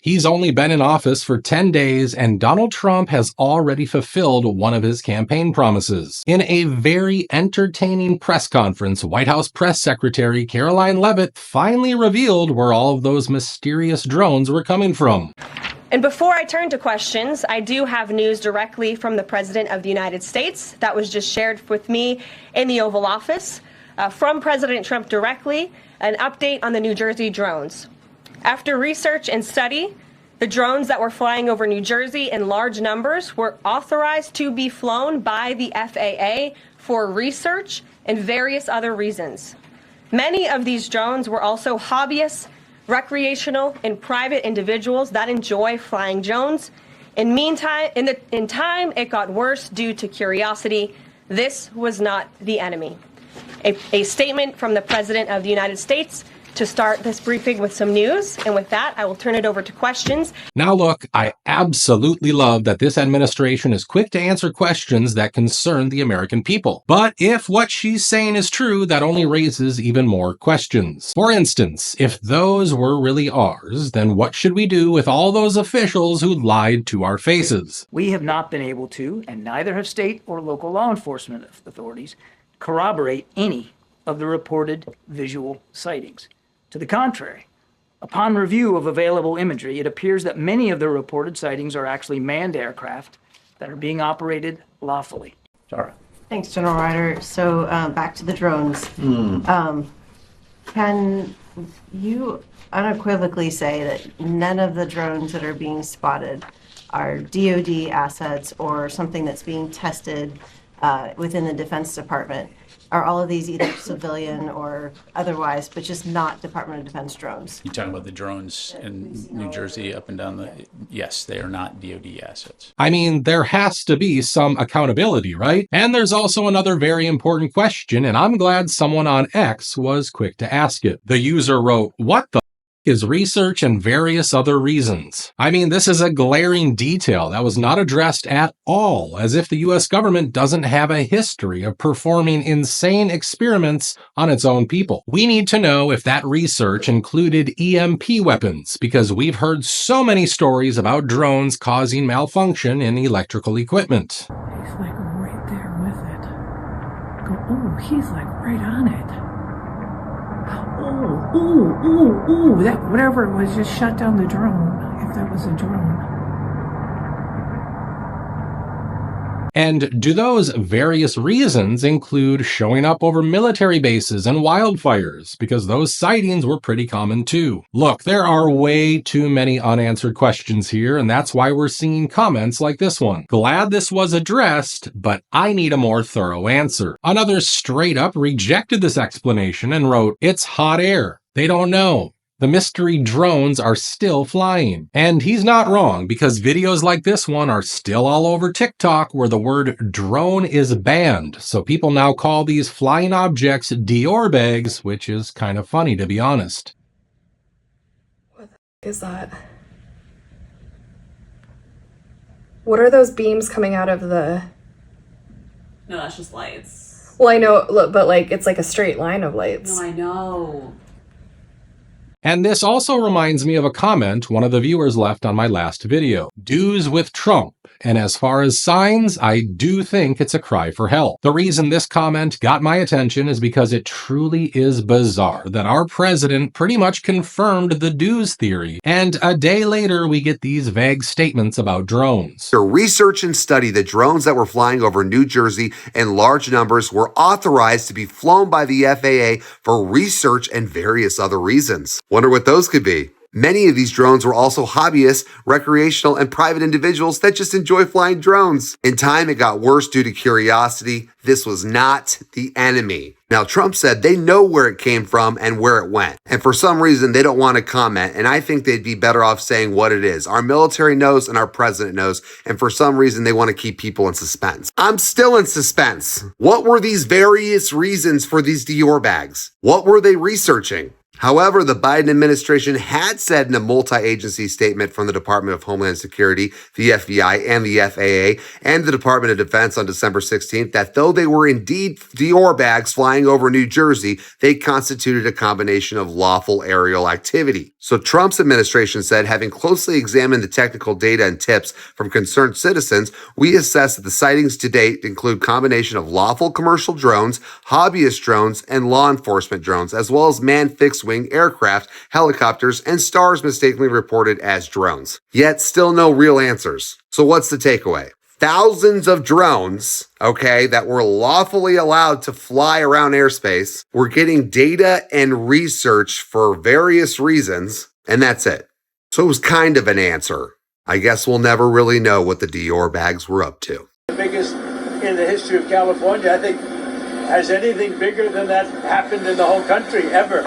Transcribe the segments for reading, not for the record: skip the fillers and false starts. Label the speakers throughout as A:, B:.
A: He's only been in office for 10 days, and Donald Trump has already fulfilled one of his campaign promises. In a very entertaining press conference, White House Press Secretary Caroline Leavitt finally revealed where all of those mysterious drones were coming from.
B: And before I turn to questions, I do have news directly from the President of the United States that was just shared with me in the Oval Office. From President Trump directly, an update on the New Jersey drones. After research and study, the drones that were flying over New Jersey in large numbers were authorized to be flown by the FAA for research and various other reasons. Many of these drones were also hobbyists, recreational, and private individuals that enjoy flying drones. In time, it got worse due to curiosity. This was not the enemy. A statement from the President of the United States to start this briefing with some news. And with that, I will turn it over to questions.
A: Now look, I absolutely love that this administration is quick to answer questions that concern the American people. But if what she's saying is true, that only raises even more questions. For instance, if those were really ours, then what should we do with all those officials who lied to our faces?
C: We have not been able to, and neither have state or local law enforcement authorities, corroborate any of the reported visual sightings. To the contrary, upon review of available imagery, it appears that many of the reported sightings are actually manned aircraft that are being operated lawfully. Tara.
D: Thanks, General Ryder. So back to the drones. Can you unequivocally say that none of the drones that are being spotted are DoD assets or something that's being tested within the Defense Department? Are all of these either civilian or otherwise, but just not Department of Defense drones?
E: You're talking about the drones in New Jersey up and down the... Yes, they are not DoD assets.
A: I mean, there has to be some accountability, right? And there's also another very important question, and I'm glad someone on X was quick to ask it. The user wrote, "What the is research and various other reasons?" I mean, this is a glaring detail that was not addressed at all, as if the US government doesn't have a history of performing insane experiments on its own people. We need to know if that research included EMP weapons, because we've heard so many stories about drones causing malfunction in electrical equipment.
F: He's like right there with it. Oh, he's like right on it. Ooh, that whatever it was just shut down the drone, if that was a drone.
A: And do those various reasons include showing up over military bases and wildfires? Because those sightings were pretty common too. Look, there are way too many unanswered questions here, and that's why we're seeing comments like this one. Glad this was addressed, but I need a more thorough answer. Another straight up rejected this explanation and wrote, "It's hot air. They don't know. The mystery drones are still flying." And he's not wrong, because videos like this one are still all over TikTok where the word drone is banned. So people now call these flying objects Dior bags, which is kind of funny, to be honest.
G: What the is that? What are those beams coming out of the...
H: No, that's just lights.
G: Well, I know, but like it's like a straight line of lights.
H: No, I know.
A: And this also reminds me of a comment one of the viewers left on my last video. Do's with Trump. And as far as signs, I do think it's a cry for help. The reason this comment got my attention is because it truly is bizarre that our president pretty much confirmed the do's theory, and a day later we get these vague statements about drones.
I: To research and study the drones that were flying over New Jersey in large numbers were authorized to be flown by the FAA for research and various other reasons. Wonder what those could be. Many of these drones were also hobbyists, recreational, and private individuals that just enjoy flying drones. In time, it got worse due to curiosity. This was not the enemy. Now, Trump said they know where it came from and where it went. And for some reason, they don't want to comment. And I think they'd be better off saying what it is. Our military knows and our president knows. And for some reason, they want to keep people in suspense. I'm still in suspense. What were these various reasons for these Dior bags? What were they researching? However, the Biden administration had said in a multi-agency statement from the Department of Homeland Security, the FBI, and the FAA, and the Department of Defense on December 16th that though they were indeed Dior bags flying over New Jersey, they constituted a combination of lawful aerial activity. So Trump's administration said, having closely examined the technical data and tips from concerned citizens, we assess that the sightings to date include combination of lawful commercial drones, hobbyist drones, and law enforcement drones, as well as manned fixed-wing aircraft, helicopters, and stars mistakenly reported as drones. Yet still no real answers. So what's the takeaway? Thousands of drones, that were lawfully allowed to fly around airspace, were getting data and research for various reasons, and that's it. So it was kind of an answer. I guess we'll never really know what the Dior bags were up to.
J: The biggest in the history of California, I think. Has anything bigger than that happened in the whole country ever?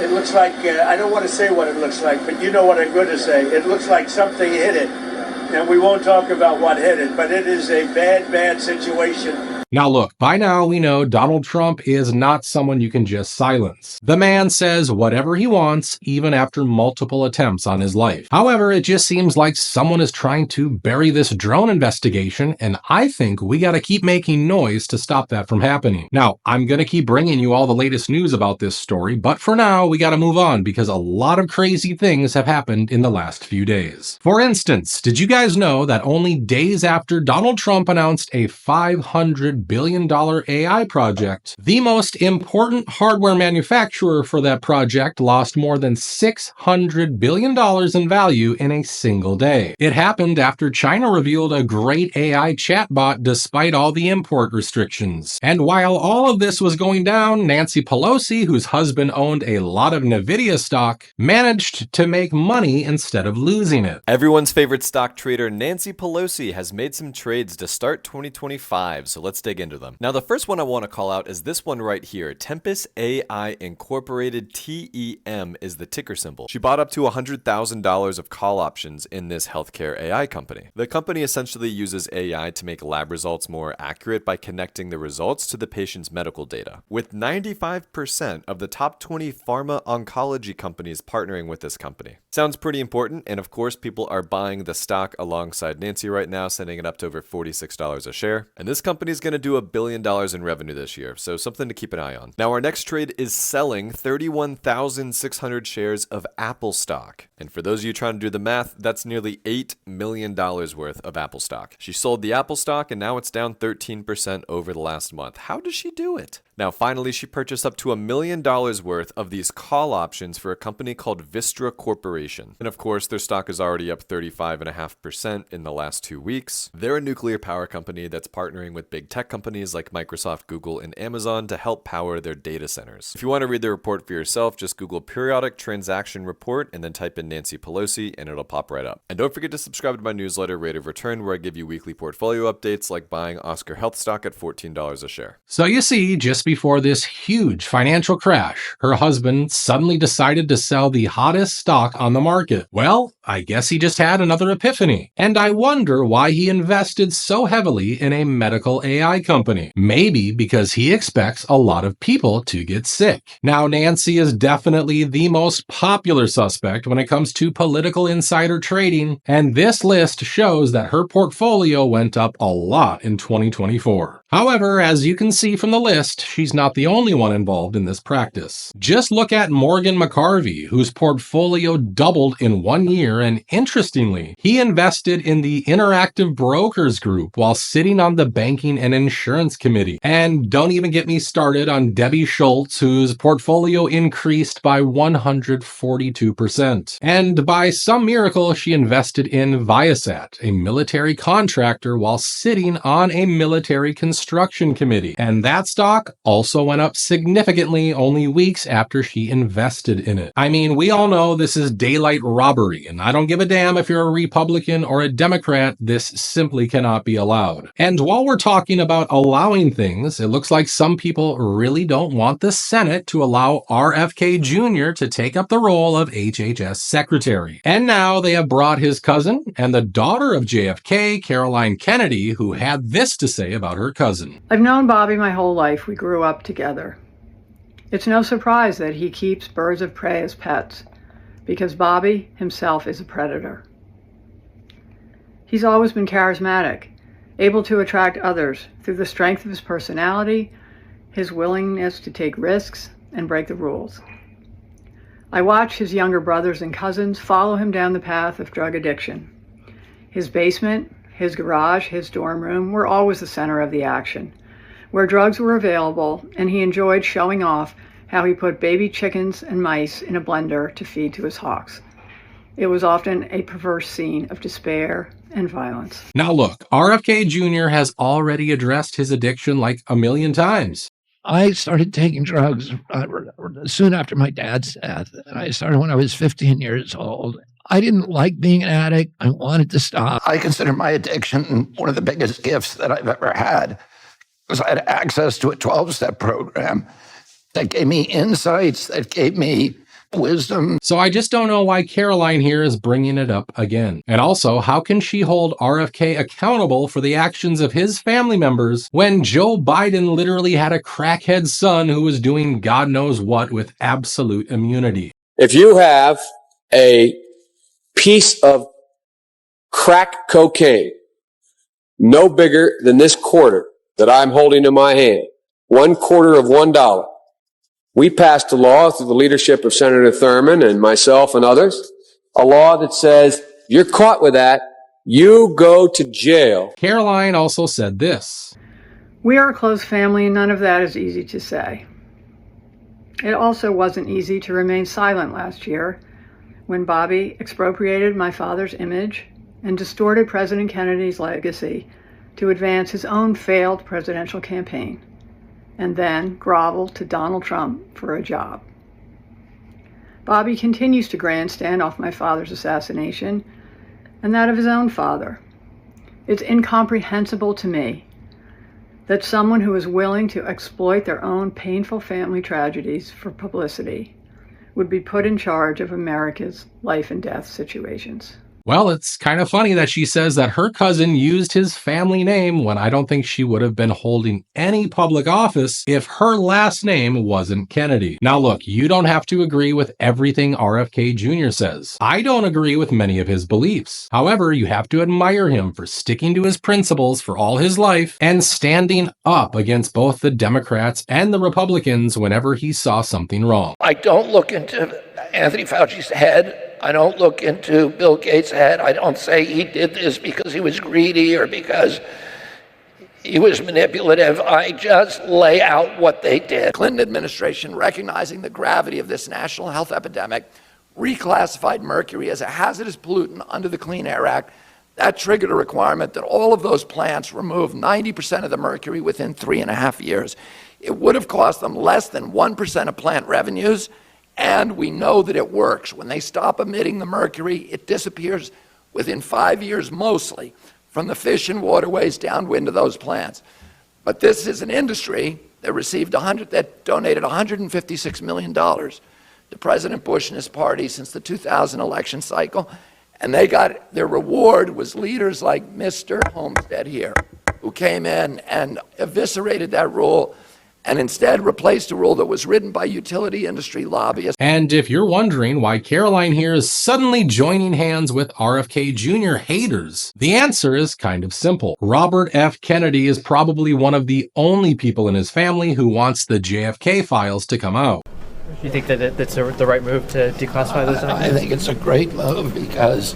J: It looks like, I don't want to say what it looks like, but you know what I'm going to say. It looks like something hit it. And we won't talk about what hit it, but it is a bad, bad situation.
A: Now look, by now we know Donald Trump is not someone you can just silence. The man says whatever he wants, even after multiple attempts on his life. However, it just seems like someone is trying to bury this drone investigation, and I think we gotta keep making noise to stop that from happening. Now, I'm gonna keep bringing you all the latest news about this story, but for now, we gotta move on because a lot of crazy things have happened in the last few days. For instance, did you guys know that only days after Donald Trump announced a $500 billion AI project, the most important hardware manufacturer for that project lost more than $600 billion in value in a single day? It happened after China revealed a great AI chatbot despite all the import restrictions. And while all of this was going down, Nancy Pelosi, whose husband owned a lot of Nvidia stock, managed to make money instead of losing it.
K: Everyone's favorite stock trader Nancy Pelosi has made some trades to start 2025, so let's dig into them. Now, the first one I want to call out is this one right here. Tempest AI Incorporated, TEM is the ticker symbol. She bought up to $100,000 of call options in this healthcare AI company. The company essentially uses AI to make lab results more accurate by connecting the results to the patient's medical data. With 95% of the top 20 pharma oncology companies partnering with this company. Sounds pretty important, and of course, people are buying the stock alongside Nancy right now, sending it up to over $46 a share. And this company is going to do $1 billion in revenue this year, so something to keep an eye on. Now, our next trade is selling 31,600 shares of Apple stock. And for those of you trying to do the math, that's nearly $8 million worth of Apple stock. She sold the Apple stock, and now it's down 13% over the last month. How does she do it? Now, finally, she purchased up to $1 million worth of these call options for a company called Vistra Corporation. And of course, their stock is already up 35.5% in the last 2 weeks. They're a nuclear power company that's partnering with big tech companies like Microsoft, Google, and Amazon to help power their data centers. If you want to read the report for yourself, just Google periodic transaction report and then type in Nancy Pelosi and it'll pop right up. And don't forget to subscribe to my newsletter, Rate of Return, where I give you weekly portfolio updates like buying Oscar Health stock at $14 a share.
A: So you see, just before this huge financial crash, her husband suddenly decided to sell the hottest stock on the market. Well, I guess he just had another epiphany. And I wonder why he invested so heavily in a medical AI company. Maybe because he expects a lot of people to get sick. Now, Nancy is definitely the most popular suspect when it comes to political insider trading, and this list shows that her portfolio went up a lot in 2024. However, as you can see from the list, she's not the only one involved in this practice. Just look at Morgan McCarvey, whose portfolio doubled in 1 year, and interestingly, he invested in the Interactive Brokers Group while sitting on the Banking and Insurance Committee. And don't even get me started on Debbie Schultz, whose portfolio increased by 142%. And by some miracle, she invested in Viasat, a military contractor, while sitting on a military construction committee. And that stock also went up significantly only weeks after she invested in it. I mean, we all know this is daylight robbery, and I don't give a damn if you're a Republican or a Democrat, this simply cannot be allowed. And while we're talking about allowing things, it looks like some people really don't want the Senate to allow RFK Jr. to take up the role of HHS secretary. And now they have brought his cousin and the daughter of JFK, Caroline Kennedy, who had this to say about her cousin.
F: I've known Bobby my whole life. We grew up together. It's no surprise that he keeps birds of prey as pets, because Bobby himself is a predator. He's always been charismatic, able to attract others through the strength of his personality, his willingness to take risks, and break the rules. I watch his younger brothers and cousins follow him down the path of drug addiction. His basement, his garage, his dorm room were always the center of the action, where drugs were available, and he enjoyed showing off how he put baby chickens and mice in a blender to feed to his hawks. It was often a perverse scene of despair and violence.
A: Now look, RFK Jr. has already addressed his addiction like a million times.
L: I started taking drugs soon after my dad's death. And I started when I was 15 years old. I didn't like being an addict. I wanted to stop. I consider my addiction one of the biggest gifts that I've ever had, because I had access to a 12-step program that gave me insights, that gave me wisdom.
A: So I just don't know why Caroline here is bringing it up again. And also, how can she hold RFK accountable for the actions of his family members when Joe Biden literally had a crackhead son who was doing God knows what with absolute immunity?
M: If you have a piece of crack cocaine no bigger than this quarter that I'm holding in my hand, 1/4 of $1, we passed a law through the leadership of Senator Thurmond and myself and others, a law that says you're caught with that, you go to jail.
A: Caroline also said this.
F: We are a close family, and none of that is easy to say. It also wasn't easy to remain silent last year when Bobby expropriated my father's image and distorted President Kennedy's legacy to advance his own failed presidential campaign, and then groveled to Donald Trump for a job. Bobby continues to grandstand off my father's assassination and that of his own father. It's incomprehensible to me that someone who is willing to exploit their own painful family tragedies for publicity would be put in charge of America's life and death situations.
A: Well, it's kind of funny that she says that her cousin used his family name when I don't think she would have been holding any public office if her last name wasn't Kennedy. Now look, you don't have to agree with everything RFK Jr. says. I don't agree with many of his beliefs. However, you have to admire him for sticking to his principles for all his life and standing up against both the Democrats and the Republicans whenever he saw something wrong.
L: I don't look into Anthony Fauci's head. I don't look into Bill Gates' head. I don't say he did this because he was greedy or because he was manipulative. I just lay out what they did. Clinton administration, recognizing the gravity of this national health epidemic, reclassified mercury as a hazardous pollutant under the Clean Air Act. That triggered a requirement that all of those plants remove 90% of the mercury within 3.5 years. It would have cost them less than 1% of plant revenues. And we know that it works. When they stop emitting the mercury, it disappears within 5 years mostly from the fish and waterways downwind of those plants. But this is an industry that donated $156 million to President Bush and his party since the 2000 election cycle. And their reward was leaders like Mr. Homestead here, who came in and eviscerated that rule and instead replaced a rule that was written by utility industry lobbyists.
A: And if you're wondering why Caroline here is suddenly joining hands with RFK Jr. haters, the answer is kind of simple. Robert F. Kennedy is probably one of the only people in his family who wants the JFK files to come out.
N: Do you think that that's the right move to declassify those documents?
L: I think it's a great move because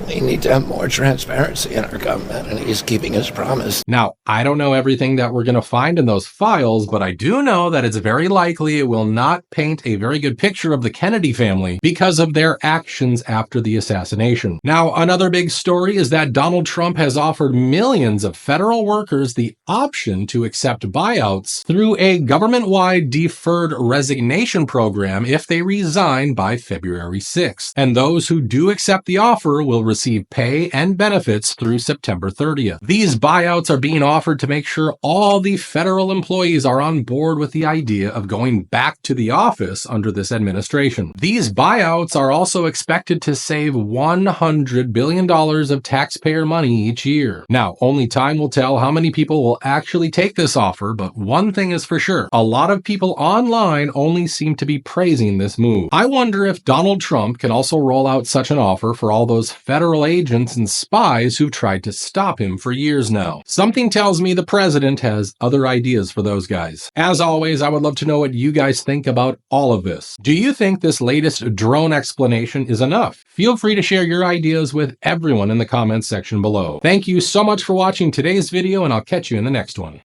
L: we need to have more transparency in our government, and he's keeping his promise.
A: Now, I don't know everything that we're going to find in those files, but I do know that it's very likely it will not paint a very good picture of the Kennedy family because of their actions after the assassination. Now, another big story is that Donald Trump has offered millions of federal workers the option to accept buyouts through a government-wide deferred resignation program if they resign by February 6th. And those who do accept the offer will receive receive pay and benefits through September 30th. These buyouts are being offered to make sure all the federal employees are on board with the idea of going back to the office under this administration. These buyouts are also expected to save $100 billion of taxpayer money each year. Now, only time will tell how many people will actually take this offer, but one thing is for sure, a lot of people online only seem to be praising this move. I wonder if Donald Trump can also roll out such an offer for all those federal agents and spies who've tried to stop him for years now. Something tells me the president has other ideas for those guys. As always, I would love to know what you guys think about all of this. Do you think this latest drone explanation is enough? Feel free to share your ideas with everyone in the comments section below. Thank you so much for watching today's video, and I'll catch you in the next one.